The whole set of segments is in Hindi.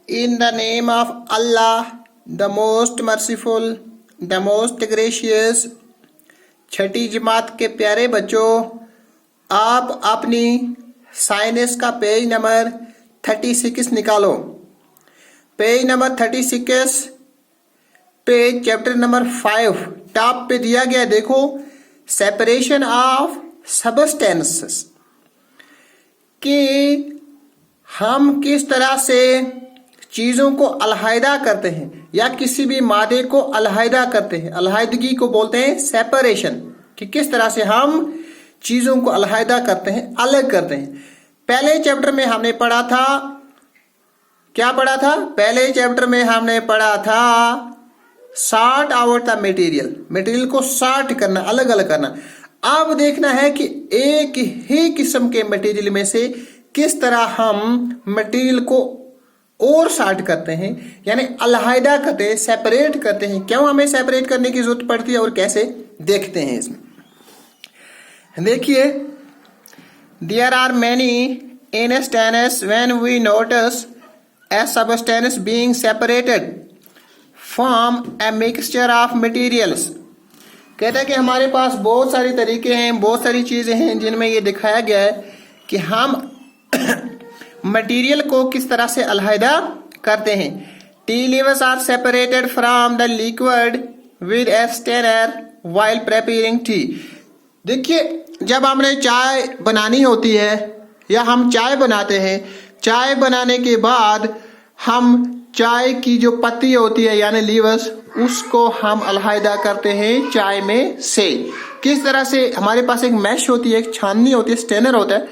In the name of Allah, the most merciful, the most gracious। छठी जमात के प्यारे बच्चों, आप अपनी साइंस का पेज नंबर 36 निकालो। Page number 36, page chapter number 5 top पे दिया गया, देखो सेपरेशन ऑफ सबस्टेंसेस, कि हम किस तरह से चीजों को अलहदा करते हैं या किसी भी मादे को अलहदा करते हैं। अलहदगी को बोलते हैं सेपरेशन, कि किस तरह से हम चीजों को अलहदा करते हैं, अलग करते हैं। पहले चैप्टर में हमने पढ़ा था, क्या पढ़ा था? पहले चैप्टर में हमने पढ़ा था सॉर्ट आउट द मटेरियल को सॉर्ट करना, अलग अलग करना। अब देखना है कि एक ही किस्म के मटेरियल में से किस तरह हम मटेरियल को और सॉर्ट करते हैं, यानी अलहदा करते हैं, सेपरेट करते हैं। क्यों हमें सेपरेट करने की जरूरत पड़ती है और कैसे, देखते हैं इसमें। देखिए, there are many instances when we notice a substance being separated from a mixture of materials। कहता है कि हमारे पास बहुत सारी तरीके हैं, बहुत सारी चीजें हैं जिनमें ये दिखाया गया है कि हम मटेरियल को किस तरह से अलहदा करते हैं। Tea leaves are separated from the liquid with a strainer while preparing tea. देखिए, जब हमने चाय बनानी होती है या हम चाय बनाते हैं, चाय बनाने के बाद हम चाय की जो पत्ती होती है यानी लीव्स, उसको हम अलहदा करते हैं चाय में से। किस तरह से हमारे पास एक मैश होती है, एक छाननी होती है, स्टेनर होता है,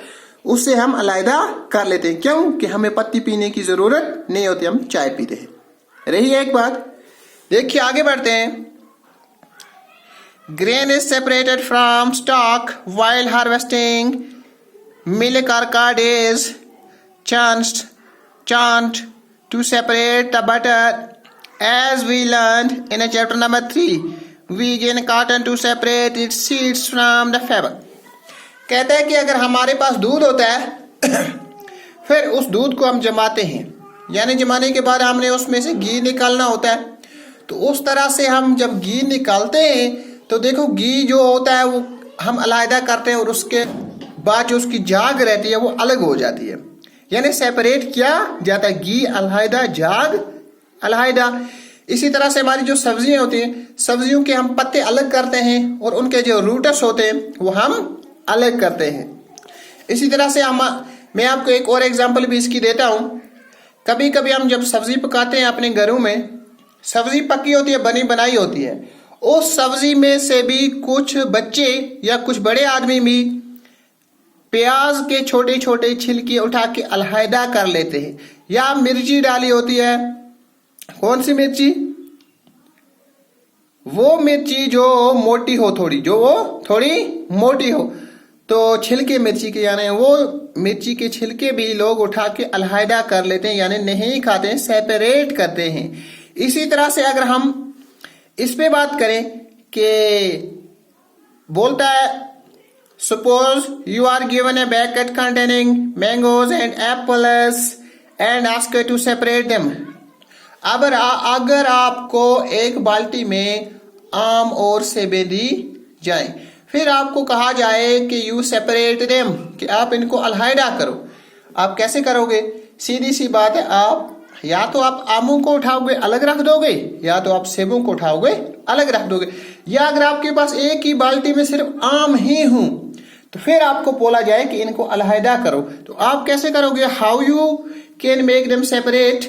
उससे हम अलहदा कर लेते हैं। क्यों? कि हमें पत्ती पीने की जरूरत नहीं होती, हम चाय पीते हैं। रही एक बात। देखिए, आगे बढ़ते हैं। Grain is separated from stalk while harvesting. Milk और curd is churned to separate the butter, as we learned in chapter number 3। vegan cotton to separate its seeds from the fiber। कहते हैं कि अगर हमारे पास दूध होता है फिर उस दूध को हम जमाते हैं, यानी जमाने के बाद हमने उसमें से घी निकालना होता है। तो उस तरह से हम जब घी निकालते हैं तो देखो, घी जो होता है वो हम अलहदा करते हैं और उसके बाद जो उसकी झाग रहती है वो अलग हो जाती है, यानी सेपरेट किया जाता है। घी अलहदा, झाग अलहदा। इसी तरह से हमारी जो सब्जियां होती हैं, सब्जियों के हम पत्ते अलग करते हैं और उनके जो रूट्स होते हैं वो हम अलग करते हैं। इसी तरह से मैं आपको एक और एग्जांपल भी इसकी देता हूं। कभी कभी हम जब सब्जी पकाते हैं अपने घरों में, सब्जी पकी होती है, बनी बनाई होती है, उस सब्जी में से भी कुछ बच्चे या कुछ बड़े आदमी भी प्याज के छोटे छोटे छिलके उठा के अलहदा कर लेते हैं। या मिर्ची डाली होती है, कौन सी मिर्ची? वो मिर्ची जो मोटी हो थोड़ी, जो वो थोड़ी मोटी हो, तो छिलके मिर्ची के, यानी वो मिर्ची के छिलके भी लोग उठा के अलहदा कर लेते हैं, यानी नहीं खाते हैं, सेपरेट करते हैं। इसी तरह से अगर हम इस पे बात करें कि बोलता है, suppose you are given a bucket containing mangoes and apples and asked to separate them। अगर आपको एक बाल्टी में आम और सेबें दी जाए, फिर आपको कहा जाए कि you separate them, कि आप इनको अलहदा करो। आप कैसे करोगे? सीधी सी बात है, आप या तो आप आमों को उठाओगे अलग रख दोगे, या तो आप सेबों को उठाओगे अलग रख दोगे। या अगर आपके पास एक ही बाल्टी में सिर्फ आम ही हूं तो फिर आपको बोला जाए कि इनको अलहदा करो, तो आप कैसे करोगे? How you can make them separate.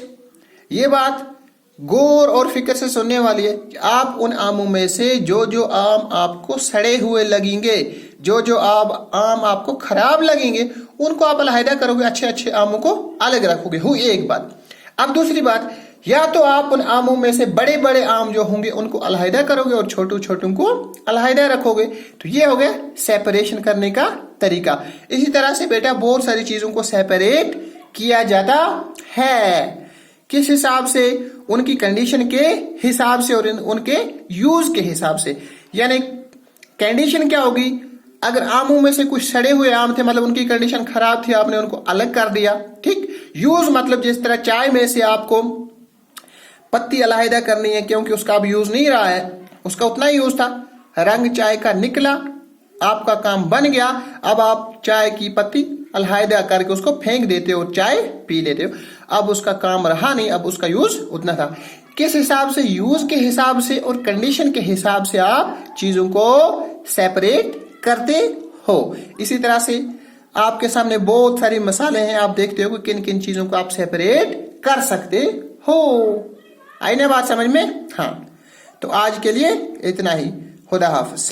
ये बात गौर और फिक्र से सुनने वाली है कि आप उन आमों में से जो जो आम आपको सड़े हुए लगेंगे, जो जो आम आपको खराब लगेंगे, उनको आप अलहदा करोगे, अच्छे अच्छे आमों को अलग रखोगे। हुई एक बात। अब दूसरी बात, या तो आप उन आमों में से बड़े बड़े आम जो होंगे उनको अलहदा करोगे और छोटू छोटू को अलहदा रखोगे। तो ये हो गया सेपरेशन करने का तरीका। इसी तरह से बेटा बहुत सारी चीजों को सेपरेट किया जाता है। किस हिसाब से? उनकी कंडीशन के हिसाब से और उनके यूज के हिसाब से। यानी कंडीशन क्या होगी? अगर आमों में से कुछ सड़े हुए आम थे, मतलब उनकी कंडीशन खराब थी, आपने उनको अलग कर दिया, ठीक। यूज मतलब जिस तरह चाय में से आपको पत्ती अलहदा करनी है क्योंकि उसका अब यूज नहीं रहा है, उसका उतना ही यूज था, रंग चाय का निकला, आपका काम बन गया, अब आप चाय की पत्ती अलहदा करके उसको फेंक देते हो, चाय पी लेते हो। अब उसका काम रहा नहीं, अब उसका यूज उतना था। किस हिसाब से? यूज के हिसाब से और कंडीशन के हिसाब से आप चीजों को सेपरेट करते हो। इसी तरह से आपके सामने बहुत सारी मिसालें हैं, आप देखते हो कि किन किन चीजों को आप सेपरेट कर सकते हो। आई ना बात समझ में? हाँ, तो आज के लिए इतना ही। खुदा हाफिज।